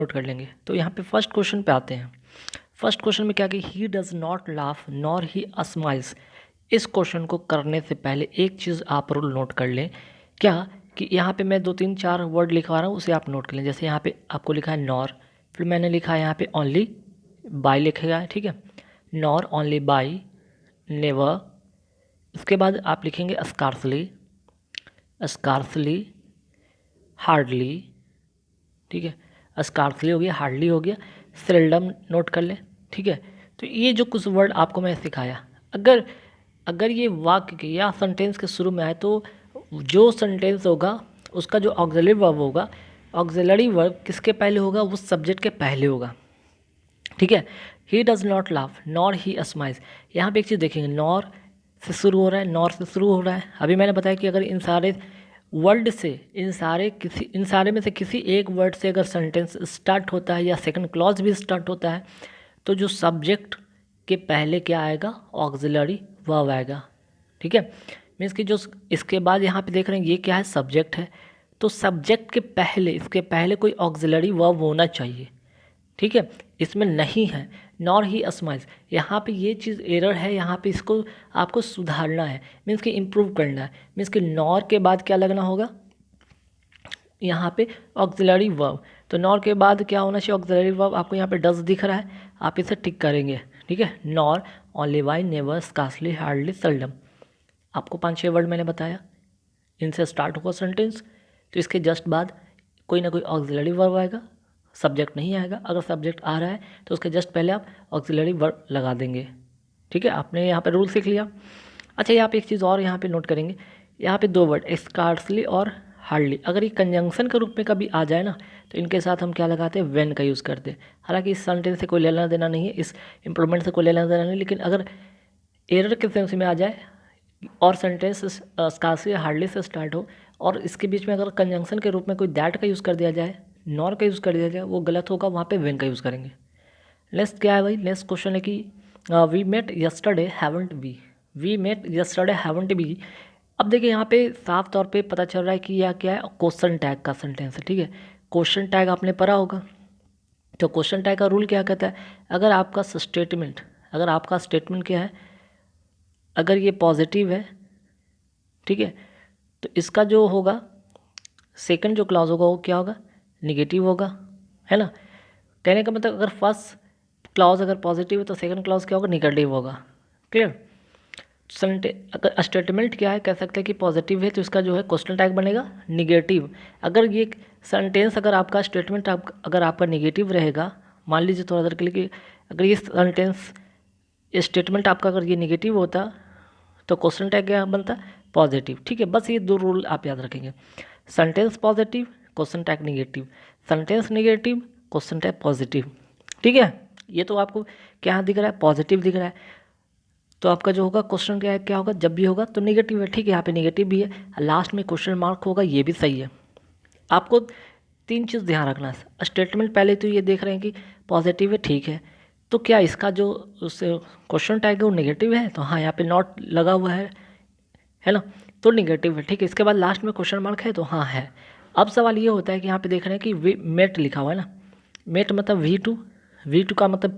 Note कर लेंगे। तो यहाँ पे फर्स्ट क्वेश्चन पे आते हैं। फर्स्ट क्वेश्चन में क्या कि he does not laugh nor he smiles. इस क्वेश्चन को करने से पहले एक चीज़ आप रूल नोट कर लें, क्या कि यहाँ पे मैं 2 3 4 वर्ड लिखवा रहा हूँ, उसे आप नोट कर लें। जैसे यहाँ पे आपको लिखा है नॉर, फिर मैंने लिखा है यहाँ पे ओनली, बाय लिखेगा है, ठीक है। Nor, only, by, never. उसके बाद आप लिखेंगे स्कार्सली, स्कार्सली, हार्डली, ठीक है। स्कार्सली हो गया, हार्डली हो गया, सेल्डम नोट कर लें, ठीक है। तो ये जो कुछ वर्ड आपको मैं सिखाया, अगर अगर ये वाक्य के या सेंटेंस के शुरू में आए तो जो सेंटेंस होगा उसका जो ऑक्सिलरी वर्ब होगा, ऑक्सिलरी वर्ब किसके पहले होगा, वो सब्जेक्ट के पहले होगा, ठीक है। He does not laugh nor he smiles. यहाँ पे एक चीज़ देखेंगे, नॉर से शुरू हो रहा है, नॉर से शुरू हो रहा है। अभी मैंने बताया कि अगर इन सारे वर्ड से, इन सारे में से किसी एक वर्ड से अगर सेंटेंस स्टार्ट होता है या सेकंड क्लॉज भी स्टार्ट होता है, तो जो सब्जेक्ट के पहले क्या आएगा, ऑक्सिलरी वर्ब आएगा, ठीक है। मीन्स कि जो इसके बाद यहाँ पे देख रहे हैं ये क्या है, सब्जेक्ट है, तो सब्जेक्ट के पहले, इसके पहले कोई ऑक्सिलरी वर्ब होना चाहिए, ठीक है। इसमें नहीं है, नॉर ही स्माइल्स। यहाँ पे ये चीज़ एरर है, यहाँ पे इसको आपको सुधारना है, मीन्स कि इम्प्रूव करना है। मीन्स कि नॉर के बाद क्या लगना होगा, यहाँ पे ऑक्सिलरी वर्ब। तो नॉर के बाद क्या होना चाहिए, ऑक्सिलरी वर्ब। आपको यहाँ पे डज दिख रहा है, आप इसे टिक करेंगे, ठीक है। Nor, only, by, never, scarcely, hardly, seldom. आपको 5 6 वर्ड मैंने बताया, इनसे स्टार्ट होगा सेंटेंस, तो इसके जस्ट बाद कोई ना कोई ऑक्सिलरी वर्ब आएगा, सब्जेक्ट नहीं आएगा। अगर सब्जेक्ट आ रहा है तो उसके जस्ट पहले आप ऑक्सिलरी वर्ब लगा देंगे, ठीक है। आपने यहाँ पे रूल सीख लिया। अच्छा, यहाँ पे एक चीज़ और यहाँ पे नोट करेंगे, यहाँ पे 2 वर्ड स्कार्सली और हार्डली, अगर ये कंजंक्शन के रूप में कभी आ जाए ना, तो इनके साथ हम क्या लगाते हैं, व्हेन का यूज़ करते हैं। हालांकि इस सेंटेंस से कोई लेना देना नहीं है, इस इम्प्रूवमेंट से कोई लेना देना नहीं, लेकिन अगर एरर के सेंस में आ जाए और सेंटेंस स्कार्सली हार्डली से स्टार्ट हो और इसके बीच में अगर कंजंक्शन के रूप में कोई दैट का यूज़ कर दिया जाए, नॉर का यूज़ कर दिया जाए, वो गलत होगा, वहाँ पे व्हेन का यूज़ करेंगे। नेक्स्ट क्या है भाई, नेक्स्ट क्वेश्चन है कि we met yesterday haven't we met yesterday haven't be. अब देखिए यहाँ पे साफ तौर पे पता चल रहा है कि यह क्या है, क्वेश्चन टैग का सेंटेंस है, ठीक है। क्वेश्चन टैग आपने पढ़ा होगा, तो क्वेश्चन टैग का रूल क्या कहता है, अगर आपका स्टेटमेंट क्या है, अगर ये पॉजिटिव है, ठीक है, तो इसका जो होगा सेकंड जो क्लॉज होगा वो क्या होगा, निगेटिव होगा, है ना। कहने का मतलब अगर फर्स्ट क्लॉज अगर पॉजिटिव है तो सेकंड क्लॉज क्या होगा, निगेटिव होगा। क्लियर। अगर स्टेटमेंट क्या है, कह सकते हैं कि पॉजिटिव है तो इसका जो है क्वेश्चन टैग बनेगा निगेटिव। अगर ये सेंटेंस, अगर आपका स्टेटमेंट अगर आपका निगेटिव रहेगा, मान लीजिए थोड़ा देर के लिए कि अगर ये सेंटेंस स्टेटमेंट आपका अगर ये निगेटिव होता तो क्वेश्चन टैग क्या बनता, पॉजिटिव, ठीक है। बस ये 2 रूल आप याद रखेंगे, sentence positive, question tag negative, sentence negative, question tag positive, ठीक है। ये तो आपको क्या दिख रहा है, पॉजिटिव दिख रहा है, तो आपका जो होगा क्वेश्चन क्या होगा, जब भी होगा तो निगेटिव है, ठीक है। यहाँ पे निगेटिव भी है, लास्ट में क्वेश्चन मार्क होगा, ये भी सही है। आपको 3 चीज़ ध्यान रखना है, स्टेटमेंट पहले तो ये देख रहे हैं कि पॉजिटिव है, ठीक है, तो क्या इसका जो उस क्वेश्चन टैग है वो निगेटिव है, तो हाँ यहाँ पे नॉट लगा हुआ है ना, तो निगेटिव है, ठीक है। इसके बाद लास्ट में क्वेश्चन मार्क है, तो हाँ है। अब सवाल ये होता है कि यहाँ पे देख रहे हैं कि मेट लिखा हुआ है ना, मेट मतलब वी टू का मतलब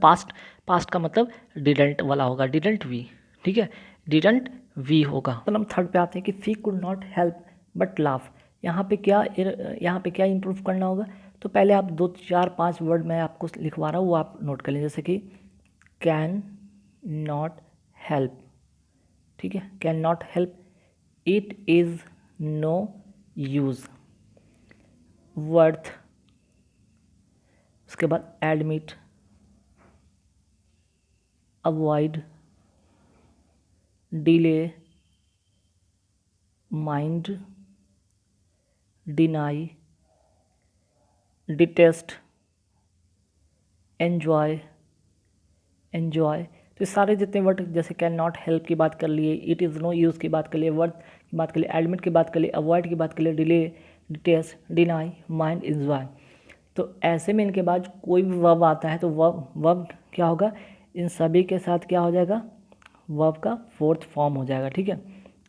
पास्ट का मतलब डिडेंट वाला होगा, डिडेंट वी, ठीक है, डिडेंट वी होगा। तो हम थर्ड पे आते हैं कि she could not help but laugh. यहाँ पे क्या इंप्रूव करना होगा, तो पहले आप 2 4 5 वर्ड मैं आपको लिखवा रहा हूँ, वो आप नोट कर लें। जैसे कि कैन नॉट हेल्प, ठीक है, can not help, it is no use, worth, उसके बाद admit, avoid, delay, mind, deny, detest, enjoy, तो ये सारे जितने वर्ड, जैसे कैन नॉट हेल्प की बात कर लिए, इट इज़ नो यूज़ की बात कर लिए, वर्थ की बात कर लिए, एडमिट की बात कर लिए, अवॉइड की बात कर लिए, delay, detest, deny, mind, enjoy. तो ऐसे में इनके बाद कोई भी वर्ब आता है तो वर्ब क्या होगा, इन सभी के साथ क्या हो जाएगा, वर्ब का 4th फॉर्म हो जाएगा, ठीक है।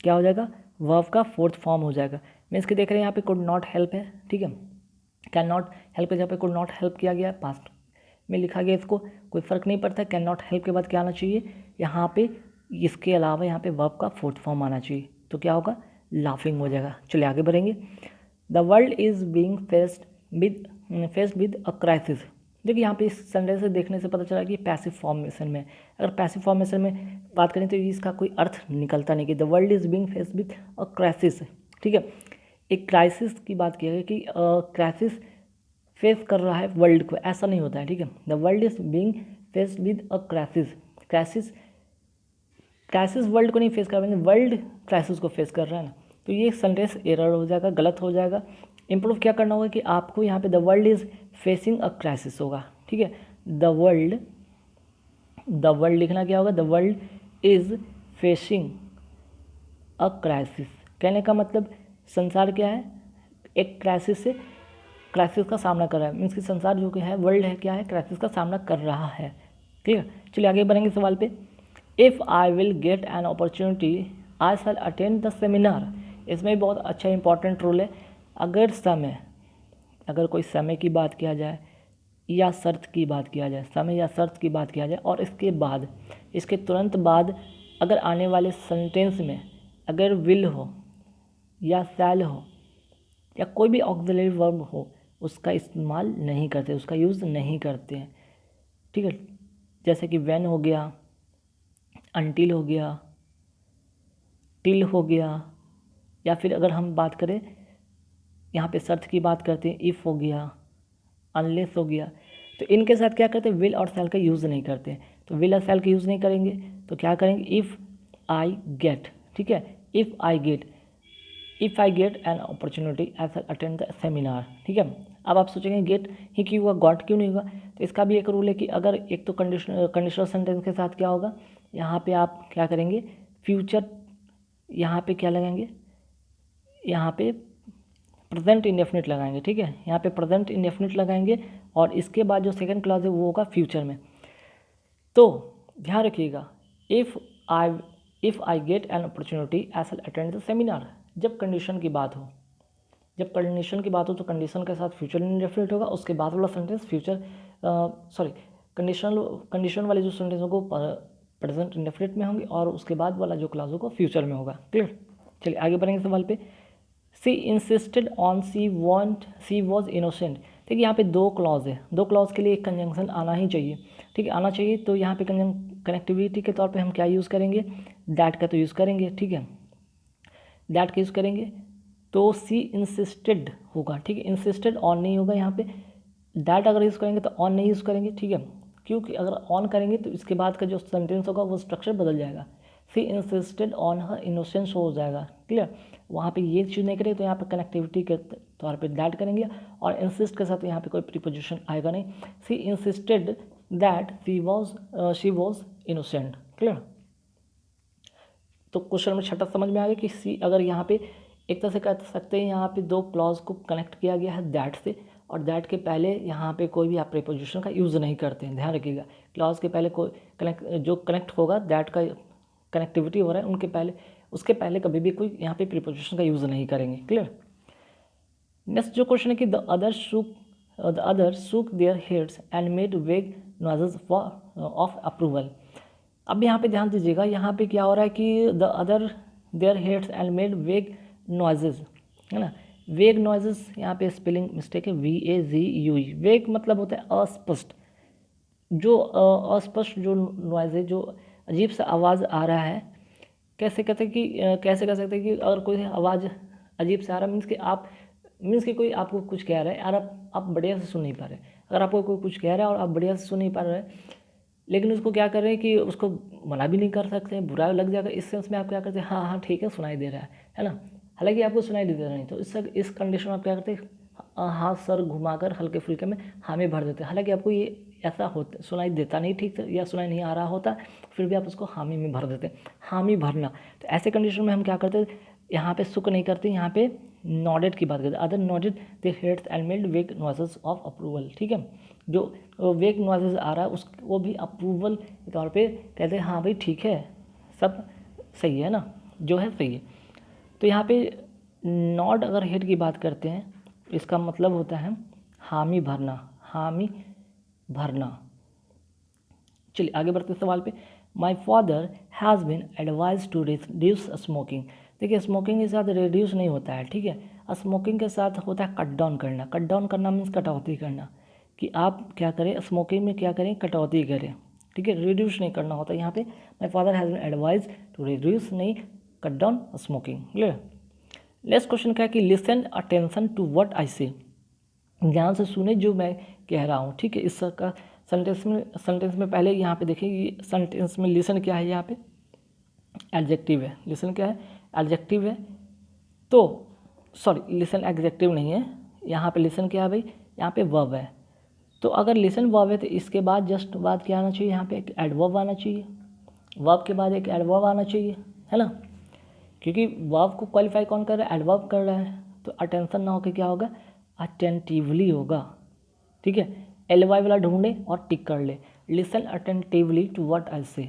क्या हो जाएगा, वर्ब का 4th फॉर्म हो जाएगा। मीन्स कि देख रहे हैं यहाँ पे कुड नॉट हेल्प है, ठीक है, कैन नॉट हेल्प के जगह पे कुड नॉट हेल्प किया गया, पास्ट में लिखा गया, इसको कोई फ़र्क नहीं पड़ता। कैन नॉट हेल्प के बाद क्या आना चाहिए यहाँ पे, इसके अलावा यहाँ पे वर्ब का फोर्थ फॉर्म आना चाहिए, तो क्या होगा, लाफिंग हो जाएगा। चलिए आगे बढ़ेंगे। The world is being faced with a crisis. देखिए यहाँ पे इस सेंटेंस से देखने से पता चला कि पैसिव फॉर्मेशन में, अगर पैसिव फॉर्मेशन में बात करें तो इसका कोई अर्थ निकलता नहीं कि the world is being faced with a crisis, ठीक है। एक क्राइसिस की बात की है कि क्राइसिस फेस कर रहा है वर्ल्ड को, ऐसा नहीं होता है, ठीक है। The world is being faced with a crisis world को नहीं फेस कर पाएंगे, वर्ल्ड क्राइसिस को फेस कर रहा है ना, तो ये सेंटेंस एरर हो जाएगा, गलत हो जाएगा। इम्प्रूव क्या करना होगा कि आपको यहाँ पे the world is facing a crisis होगा, ठीक है। द वर्ल्ड लिखना क्या होगा, the world is facing a crisis. कहने का मतलब संसार क्या है, एक क्राइसिस का सामना कर रहा है, मीन्स कि संसार जो कि है, वर्ल्ड है, क्या है, क्राइसिस का सामना कर रहा है, ठीक है। चलिए आगे बढ़ेंगे सवाल पे। If I will get an opportunity I shall attend the seminar. इसमें बहुत अच्छा इंपॉर्टेंट रूल है। अगर कोई समय की बात किया जाए या शर्त की बात किया जाए, समय या शर्त की बात किया जाए, और इसके तुरंत बाद अगर आने वाले सेंटेंस में अगर विल हो या शैल हो या कोई भी ऑक्सिलरी वर्ब हो, उसका इस्तेमाल नहीं करते, उसका यूज़ नहीं करते हैं, ठीक है। जैसे कि व्हेन हो गया, अनटिल हो गया, टिल हो गया, या फिर अगर हम बात करें यहाँ पे शर्त की बात करते हैं, इफ़ हो गया, अनलेस हो गया, तो इनके साथ क्या करते हैं, विल और शैल का यूज़ नहीं करते हैं। तो विल और शैल का यूज़ नहीं करेंगे तो क्या करेंगे, इफ़ आई गेट, ठीक है, if I get an opportunity I shall attend the seminar, ठीक है। अब आप सोचेंगे गेट ही क्यों हुआ, गॉट क्यों नहीं हुआ, तो इसका भी एक रूल है कि अगर एक तो कंडीशनल सेंटेंस के साथ क्या होगा, यहाँ पे आप क्या करेंगे, फ्यूचर, यहाँ पे क्या लगाएंगे, यहाँ पे प्रेजेंट इंडेफिनिट लगाएंगे, ठीक है। यहाँ पे प्रेजेंट इंडेफिनिट लगाएंगे और इसके बाद जो सेकंड क्लॉज है वो होगा फ्यूचर में। तो ध्यान रखिएगा, if I get an opportunity I shall attend the seminar. जब कंडीशन की बात हो तो कंडीशन के साथ फ्यूचर इंडेफिनिट होगा, उसके बाद वाला सेंटेंस कंडीशन वाले जो सेंटेंस होगा प्रेजेंट इंडेफिनिट में होंगे और उसके बाद वाला जो क्लॉज होगा फ्यूचर में होगा। क्लियर। चलिए आगे बढ़ेंगे सवाल पे। She insisted on she was innocent. देखिए यहाँ पे दो क्लॉज है, दो क्लॉज के लिए एक कंजंक्शन आना ही चाहिए, ठीक है, आना चाहिए। तो यहाँ पे कनेक्टिविटी के तौर पे हम क्या यूज़ करेंगे, दैट का तो यूज़ करेंगे, ठीक है, दैट का यूज़ करेंगे। तो सी इंसिस्टेड होगा, ठीक है, इंसिस्टेड ऑन नहीं होगा, यहाँ पे दैट अगर यूज़ करेंगे तो ऑन नहीं यूज़ करेंगे, ठीक है, क्योंकि अगर ऑन करेंगे तो इसके बाद का जो सेंटेंस होगा वो स्ट्रक्चर बदल जाएगा। सी इंसिस्टेड ऑन हर इनोसेंस हो जाएगा, क्लियर। वहाँ पे ये चीज़ नहीं करेंगे तो यहाँ पे कनेक्टिविटी के तौर पे दैट करेंगे और इंसिस्ट के साथ यहाँ पे कोई प्रीपोजिशन आएगा नहीं। She insisted that she was innocent, clear. तो क्वेश्चन में छठा समझ में आ गया कि सी अगर यहाँ पे एक तरह से कह सकते हैं, यहाँ पे दो क्लॉज को कनेक्ट किया गया है दैट से, और दैट के पहले यहाँ पे कोई भी आप प्रीपोजिशन का यूज़ नहीं करते हैं, ध्यान रखिएगा। क्लॉज के पहले कोई जो कनेक्ट होगा, दैट का कनेक्टिविटी हो रहा है, उसके पहले कभी भी कोई यहाँ पे प्रीपोजिशन का यूज़ नहीं करेंगे, क्लियर। नेक्स्ट जो क्वेश्चन है कि the other shook their heads and made वेग नॉइजेस ऑफ अप्रूवल। अब यहाँ पे ध्यान दीजिएगा, यहाँ पे क्या हो रहा है कि the other their heads and made वेग नॉइजेस, है ना। वेग नॉइजेस यहाँ पे स्पेलिंग मिस्टेक है, VAGUE। वेग मतलब होता है अस्पष्ट, जो अस्पष्ट जो नॉइज है, जो अजीब सा आवाज़ आ रहा है। कैसे कह सकते हैं कि अगर कोई आवाज़ अजीब से आ रहा है, मीन्स कि कोई आपको कुछ कह रहा है और आप बढ़िया से सुन नहीं पा रहे। अगर आपको कोई कुछ कह रहा है और आप बढ़िया से सुन नहीं पा रहे, लेकिन उसको क्या कर रहे हैं कि उसको मना भी नहीं कर सकते, बुरा लग जाएगा, इस सेंस में आप क्या करते हैं, हाँ हाँ ठीक है सुनाई दे रहा है ना, हालांकि आपको सुनाई दे रहा नहीं, तो इस कंडीशन में आप क्या करते हैं, हाथ सर घुमाकर हल्के फुल्के में हाँ में भर देते हैं, हालांकि आपको ये ऐसा होता सुनाई देता नहीं ठीक से, या सुनाई नहीं आ रहा होता, फिर भी आप उसको हामी में भर देते हैं, हामी भरना। तो ऐसे कंडीशन में हम क्या करते हैं, यहाँ पे सुक नहीं करते, यहाँ पे नॉडेड की बात करते हैं। Other nodded their heads and made वेग नॉइजेस ऑफ अप्रूवल, ठीक है। जो वेग नॉइजेस आ रहा है वो भी अप्रूवल के तौर पे कहते हैं, हाँ भाई ठीक है, सब सही है ना, जो है सही है। तो यहाँ पे नॉड अगर हेड की बात करते हैं, इसका मतलब होता है हामी भरना, हामी भरना। चलिए आगे बढ़ते हैं सवाल पे। My father has been advise to reduce smoking. देखिए स्मोकिंग के साथ रिड्यूस नहीं होता है, ठीक है। स्मोकिंग के साथ होता है कट डाउन करना। कट डाउन करना मीन्स कटौती करना, कि आप क्या करें, स्मोकिंग में क्या करें, कटौती करें, ठीक है। रिड्यूस नहीं करना होता यहाँ पे। My father has been advise to reduce, नहीं cut down smoking. Clear. Next question क्या है कि listen attention to what I say. ध्यान से सुने जो मैं कह रहा हूँ, ठीक है। इस का सेंटेंस में पहले यहाँ पे देखिए, ये सेंटेंस में लिसन क्या है, यहाँ पे एडजेक्टिव है। लिसन क्या है, एडजेक्टिव है। तो सॉरी, लिसन एडजेक्टिव नहीं है यहाँ पे। लिसन क्या है भाई, यहाँ पे वर्ब है। तो अगर लिसन वर्ब है तो इसके बाद जस्ट बाद क्या आना चाहिए, यहाँ पे एक एडवर्ब आना चाहिए। वर्ब के बाद एक एडवर्ब आना चाहिए, है ना, क्योंकि वर्ब को क्वालिफाई कौन कर रहा है, एडवर्ब कर रहा है। तो अटेंशन ना होकर क्या होगा, अटेंटिवली होगा, ठीक है। एल वाई वाला ढूंढे और टिक कर ले, listen attentively to what I say.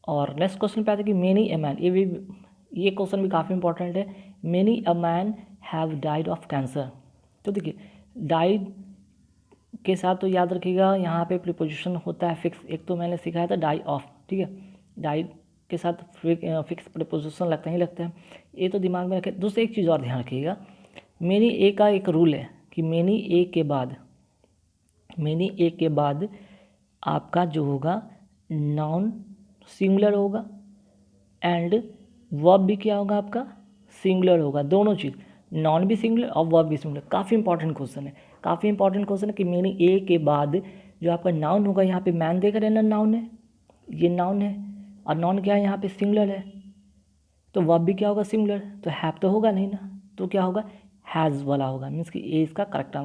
और नेक्स्ट क्वेश्चन पे आता है कि मेनी अ मैन, ये क्वेश्चन भी काफ़ी इंपॉर्टेंट है। Many a man have died of cancer. तो देखिए डाइड के साथ तो याद रखिएगा यहाँ पे प्रीपोजिशन होता है फिक्स। एक तो मैंने सिखाया था डाई ऑफ, ठीक है। डाई के साथ फिक्स प्रीपोजिशन लगता ही लगता है, ये तो दिमाग में रखें। दूसरी एक चीज़ और ध्यान रखिएगा, मेनी ए का एक रूल है कि मेनी ए के बाद आपका जो होगा नाउन सिंगुलर होगा एंड वर्ब भी क्या होगा, आपका सिंगुलर होगा। दोनों चीज़, नॉन भी सिंगुलर और वर्ब भी सिंगुलर। काफ़ी इंपॉर्टेंट क्वेश्चन है, काफ़ी इंपॉर्टेंट क्वेश्चन है कि मेनी ए के बाद जो आपका नाउन होगा, यहाँ पे मैन देख रहे हैं ना, नाउन है, ये नाउन है, और नाउन क्या है, यहाँ पे सिंगुलर है। तो वर्ब भी क्या होगा, सिंगुलर। तो हैव तो होगा नहीं ना, तो क्या होगा, हैज़ वाला होगा। मीन्स कि ए इसका करेक्ट आंसर